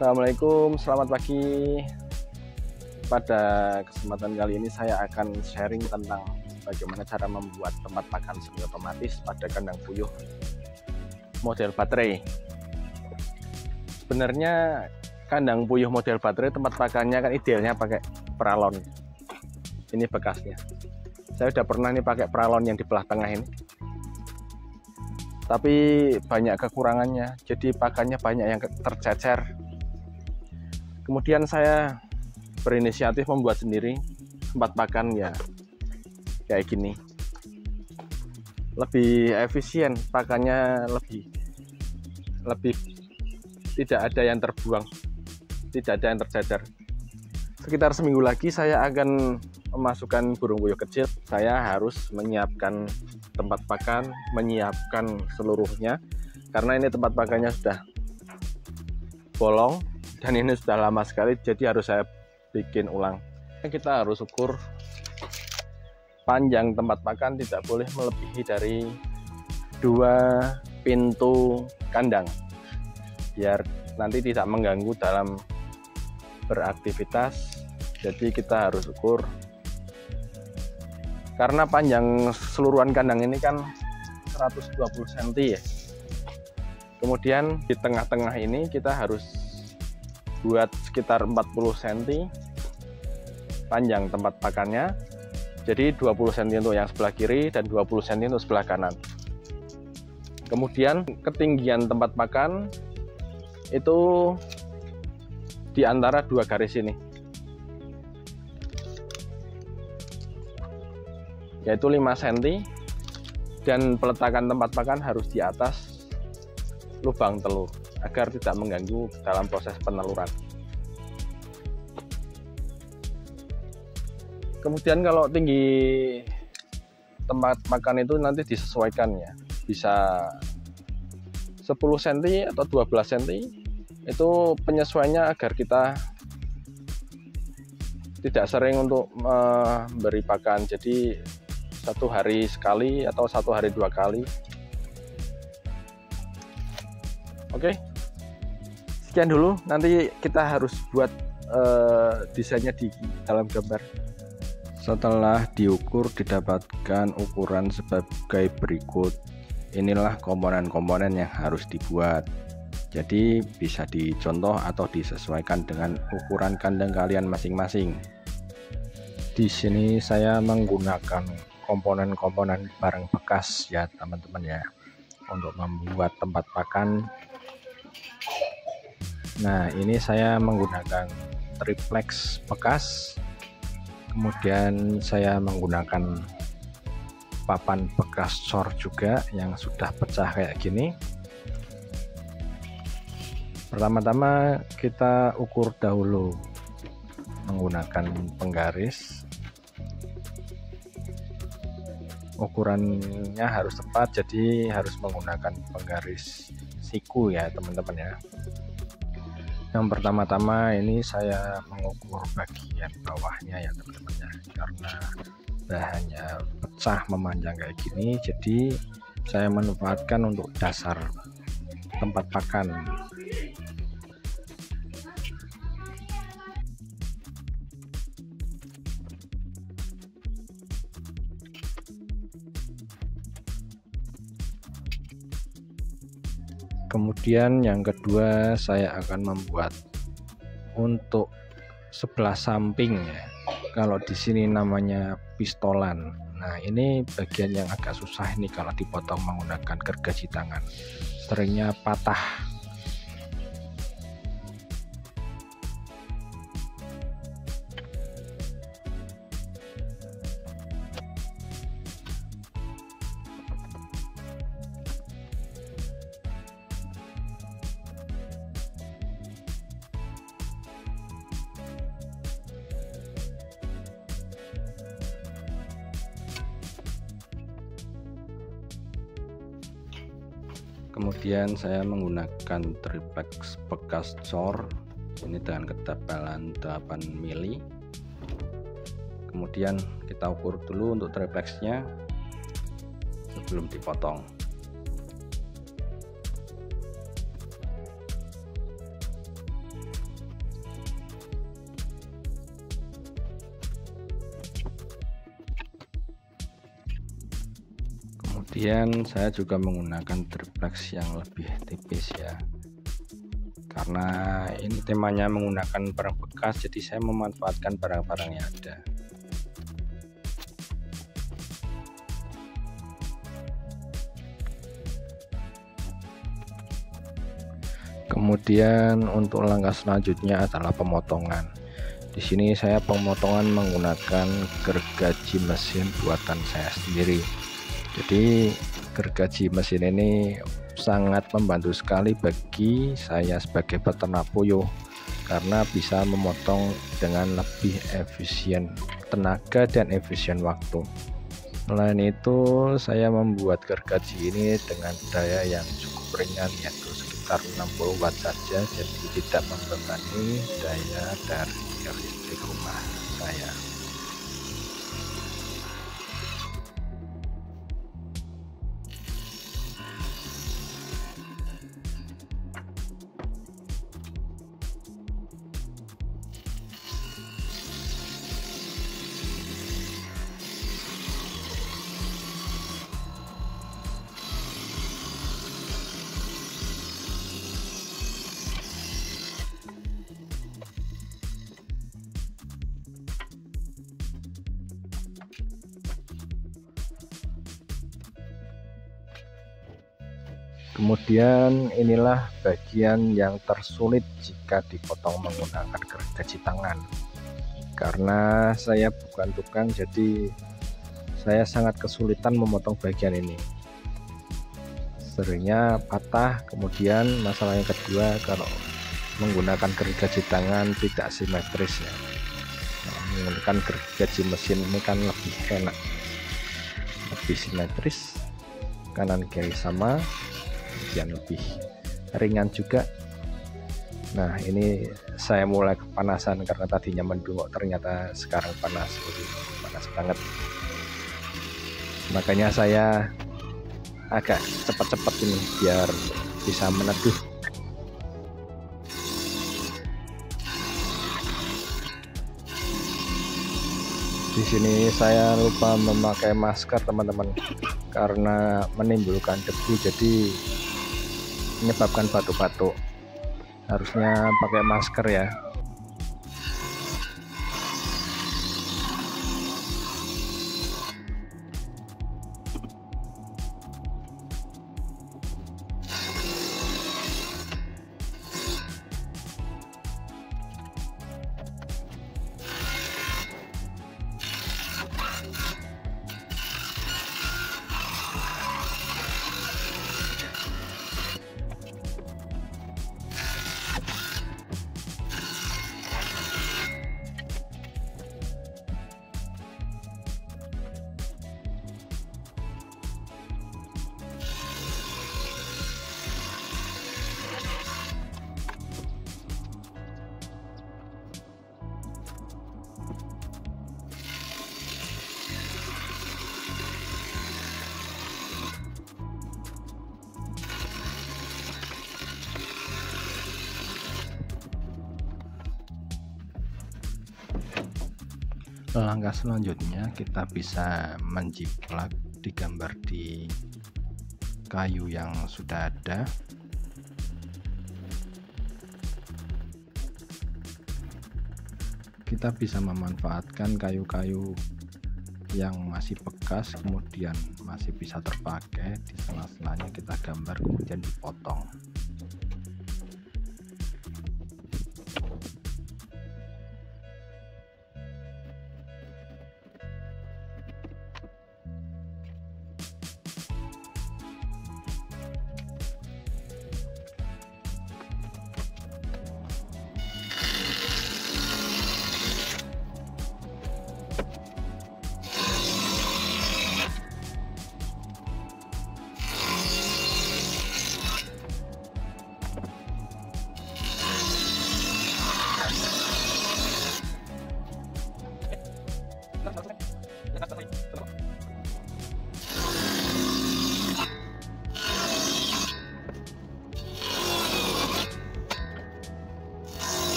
Assalamualaikum, selamat pagi. Pada kesempatan kali ini saya akan sharing tentang bagaimana cara membuat tempat pakan semi otomatis pada kandang puyuh model baterai. Sebenarnya kandang puyuh model baterai tempat pakannya kan idealnya pakai peralon. Ini bekasnya. Saya udah pernah nih pakai peralon yang di belah tengah ini. Tapi banyak kekurangannya, jadi pakannya banyak yang tercecer. Kemudian saya berinisiatif membuat sendiri tempat pakan ya kayak gini. Lebih efisien, pakannya lebih tidak ada yang terbuang, tidak ada yang tercecer. Sekitar seminggu lagi saya akan memasukkan burung puyuh kecil. Saya harus menyiapkan tempat pakan, menyiapkan seluruhnya karena ini tempat pakannya sudah bolong dan ini sudah lama sekali, jadi harus saya bikin ulang. Kita harus ukur panjang tempat pakan tidak boleh melebihi dari 2 pintu kandang biar nanti tidak mengganggu dalam beraktivitas. Jadi kita harus ukur karena panjang keseluruhan kandang ini kan 120 cm ya. Kemudian di tengah-tengah ini kita harus buat sekitar 40 cm panjang tempat pakannya. Jadi 20 cm untuk yang sebelah kiri dan 20 cm untuk sebelah kanan. Kemudian ketinggian tempat pakan itu di antara 2 garis ini, yaitu 5 cm, dan peletakan tempat pakan harus di atas lubang telur agar tidak mengganggu dalam proses peneluran. Kemudian kalau tinggi tempat makan itu nanti disesuaikan ya, bisa 10 cm atau 12 cm, itu penyesuaiannya agar kita tidak sering untuk memberi pakan, jadi 1 hari sekali atau 1 hari 2 kali. Oke, sekian dulu, nanti kita harus buat desainnya di dalam gambar. Setelah diukur didapatkan ukuran sebagai berikut. Inilah komponen-komponen yang harus dibuat. Jadi bisa dicontoh atau disesuaikan dengan ukuran kandang kalian masing-masing. Di sini saya menggunakan komponen-komponen barang bekas ya teman-teman ya, untuk membuat tempat pakan. Nah, ini saya menggunakan triplex bekas, kemudian saya menggunakan papan bekas cor juga yang sudah pecah kayak gini. Pertama-tama kita ukur dahulu menggunakan penggaris. Ukurannya harus tepat, jadi harus menggunakan penggaris siku ya teman-teman ya. Yang pertama-tama ini saya mengukur bagian bawahnya ya teman-teman ya, karena bahannya pecah memanjang kayak gini, jadi saya manfaatkan untuk dasar tempat pakan. Kemudian yang kedua saya akan membuat untuk sebelah samping ya. Kalau di sini namanya pistolan. Nah, ini bagian yang agak susah ini kalau dipotong menggunakan gergaji tangan. Seringnya patah. Kemudian saya menggunakan triplex bekas cor ini dengan ketebalan 8 mili. Kemudian kita ukur dulu untuk triplexnya sebelum dipotong. Kemudian saya juga menggunakan triplex yang lebih tipis ya, karena ini temanya menggunakan barang bekas, jadi saya memanfaatkan barang-barang yang ada. Kemudian untuk langkah selanjutnya adalah pemotongan. Di sini saya pemotongan menggunakan gergaji mesin buatan saya sendiri. Jadi gergaji mesin ini sangat membantu sekali bagi saya sebagai peternak puyuh, karena bisa memotong dengan lebih efisien tenaga dan efisien waktu. Selain itu, saya membuat gergaji ini dengan daya yang cukup ringan, yaitu sekitar 60 watt saja, jadi tidak membebani daya dari listrik rumah saya. Kemudian inilah bagian yang tersulit jika dipotong menggunakan gergaji tangan, karena saya bukan tukang, jadi saya sangat kesulitan memotong bagian ini, seringnya patah. Kemudian masalah yang kedua, kalau menggunakan gergaji tangan tidak simetris ya. Menggunakan gergaji mesin ini kan lebih enak, lebih simetris, kanan kiri sama, kemudian lebih ringan juga. Nah, ini saya mulai kepanasan karena tadinya mendung, ternyata sekarang panas banget. Makanya saya agak cepat-cepat ini biar bisa meneduh. Di sini saya lupa memakai masker teman-teman, karena menimbulkan debu, jadi menyebabkan batuk-batuk. Harusnya pakai masker ya. Langkah selanjutnya kita bisa menjiplak digambar di kayu yang sudah ada. Kita bisa memanfaatkan kayu-kayu yang masih bekas, kemudian masih bisa terpakai, di sela-selanya kita gambar kemudian dipotong.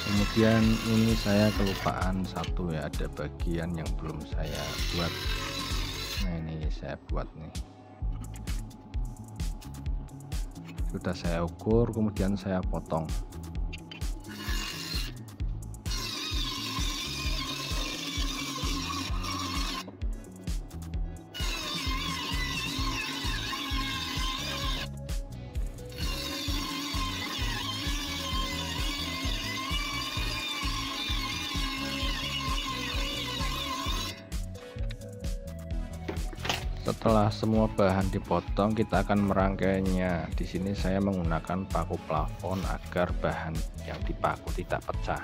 Kemudian ini saya kelupaan satu ya, ada bagian yang belum saya buat. Nah ini saya buat nih, sudah saya ukur kemudian saya potong. Setelah semua bahan dipotong, kita akan merangkainya. Di sini saya menggunakan paku plafon agar bahan yang dipaku tidak pecah.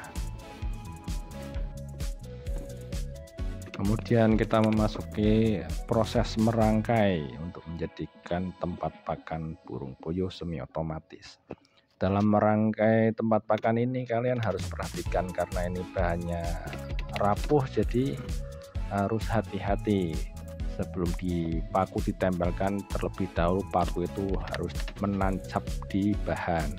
Kemudian kita memasuki proses merangkai untuk menjadikan tempat pakan burung puyuh semi otomatis. Dalam merangkai tempat pakan ini kalian harus perhatikan karena ini bahannya rapuh, jadi harus hati-hati. Sebelum paku ditempelkan, terlebih dahulu paku itu harus menancap di bahan.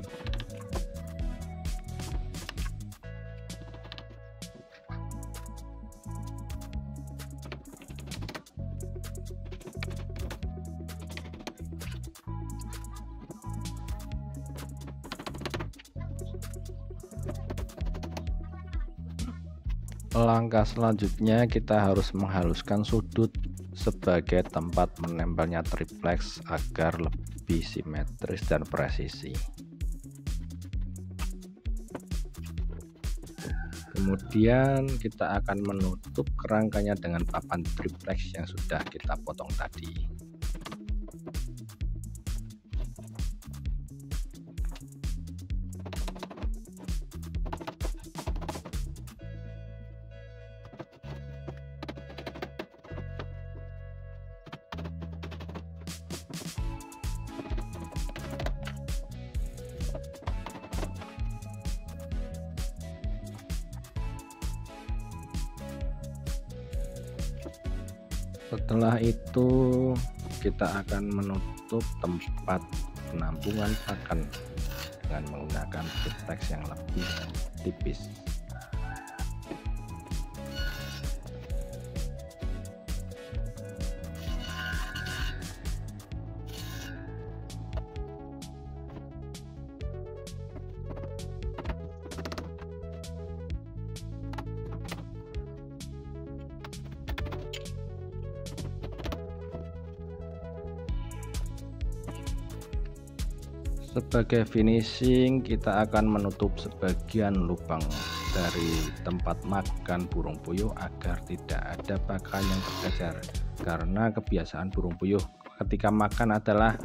Langkah selanjutnya kita harus menghaluskan sudut sebagai tempat menempelnya triplex agar lebih simetris dan presisi. Kemudian kita akan menutup kerangkanya dengan papan triplex yang sudah kita potong tadi. Setelah itu kita akan menutup tempat penampungan pakan dengan menggunakan triplex yang lebih tipis. Sebagai finishing, kita akan menutup sebagian lubang dari tempat makan burung puyuh agar tidak ada pakan yang tercecer, karena kebiasaan burung puyuh ketika makan adalah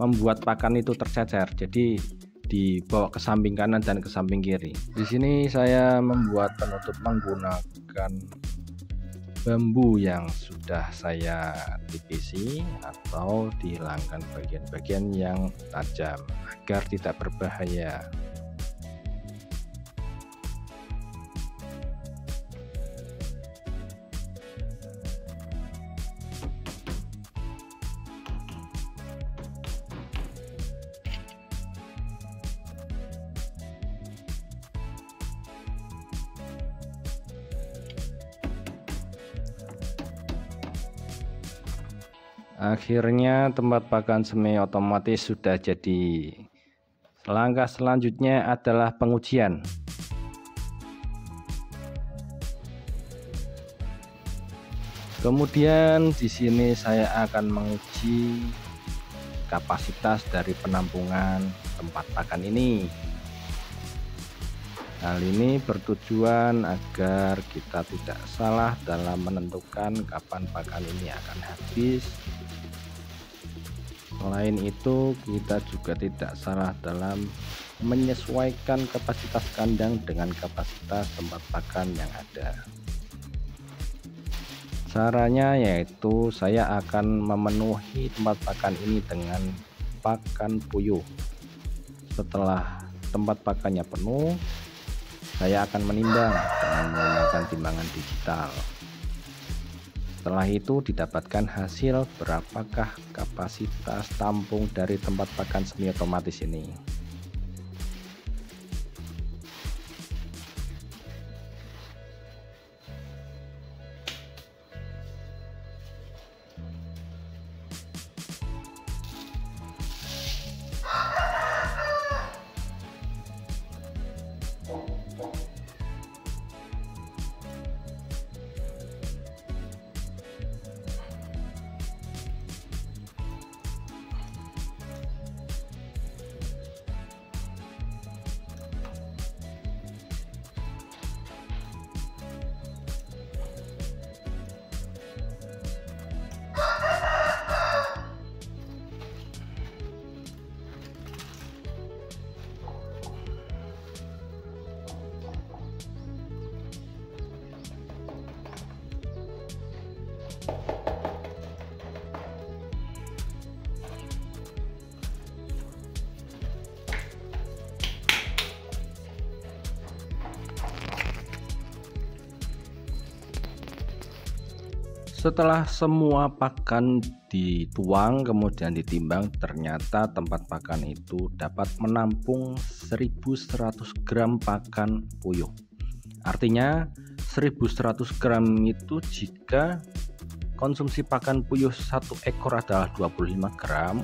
membuat pakan itu tercecer, jadi dibawa ke samping kanan dan ke samping kiri. Di sini saya membuat penutup menggunakan bambu yang sudah saya tipisi atau dihilangkan bagian-bagian yang tajam agar tidak berbahaya. Akhirnya tempat pakan semi otomatis sudah jadi. Langkah selanjutnya adalah pengujian. Kemudian di sini saya akan menguji kapasitas dari penampungan tempat pakan ini. Hal ini bertujuan agar kita tidak salah dalam menentukan kapan pakan ini akan habis. Selain itu, kita juga tidak salah dalam menyesuaikan kapasitas kandang dengan kapasitas tempat pakan yang ada. Caranya yaitu saya akan memenuhi tempat pakan ini dengan pakan puyuh. Setelah tempat pakannya penuh, saya akan menimbang dengan menggunakan timbangan digital. Setelah itu didapatkan hasil berapakah kapasitas tampung dari tempat pakan semi otomatis ini. Setelah semua pakan dituang kemudian ditimbang, ternyata tempat pakan itu dapat menampung 1100 gram pakan puyuh. Artinya 1100 gram itu jika konsumsi pakan puyuh satu ekor adalah 25 gram,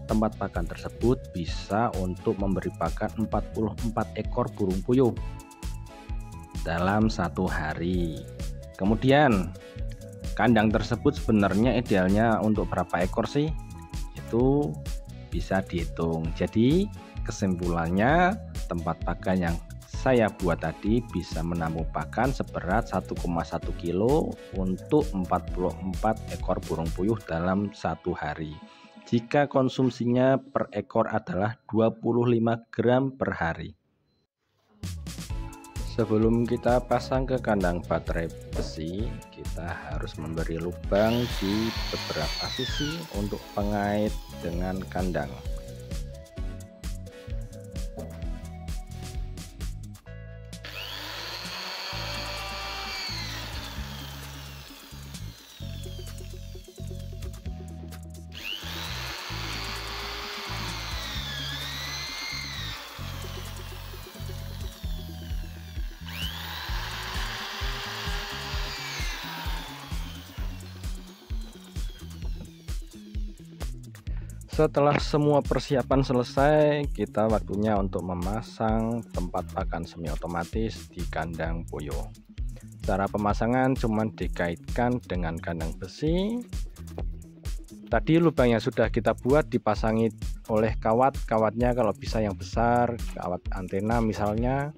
tempat pakan tersebut bisa untuk memberi pakan 44 ekor burung puyuh dalam satu hari. Kemudian kandang tersebut sebenarnya idealnya untuk berapa ekor sih? Itu bisa dihitung. Jadi kesimpulannya, tempat pakan yang saya buat tadi bisa menampung pakan seberat 1,1 kilo untuk 44 ekor burung puyuh dalam satu hari. Jika konsumsinya per ekor adalah 25 gram per hari. Sebelum kita pasang ke kandang baterai besi, kita harus memberi lubang di beberapa sisi untuk pengait dengan kandang. Setelah semua persiapan selesai, kita waktunya untuk memasang tempat pakan semi otomatis di kandang puyuh. Cara pemasangan cuma dikaitkan dengan kandang besi. Tadi lubang yang sudah kita buat dipasangi oleh kawatnya, kalau bisa yang besar, kawat antena misalnya.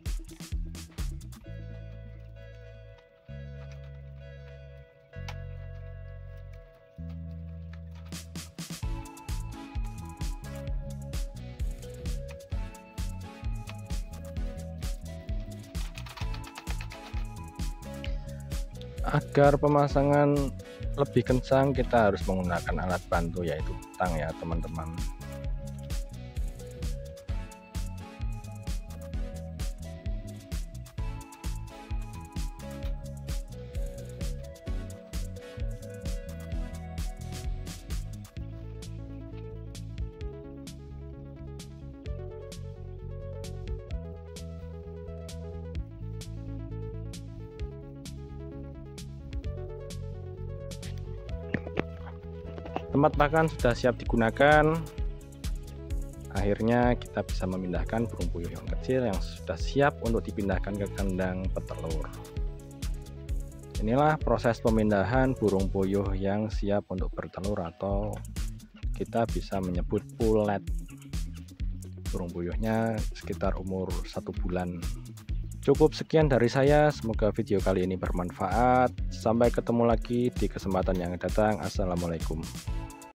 Agar pemasangan lebih kencang, kita harus menggunakan alat bantu yaitu tang ya teman-teman. Tempat pakan sudah siap digunakan. Akhirnya kita bisa memindahkan burung puyuh yang kecil yang sudah siap untuk dipindahkan ke kandang petelur. Inilah proses pemindahan burung puyuh yang siap untuk bertelur, atau kita bisa menyebut pulet. Burung puyuhnya sekitar umur 1 bulan. Cukup sekian dari saya, semoga video kali ini bermanfaat. Sampai ketemu lagi di kesempatan yang datang. Assalamualaikum.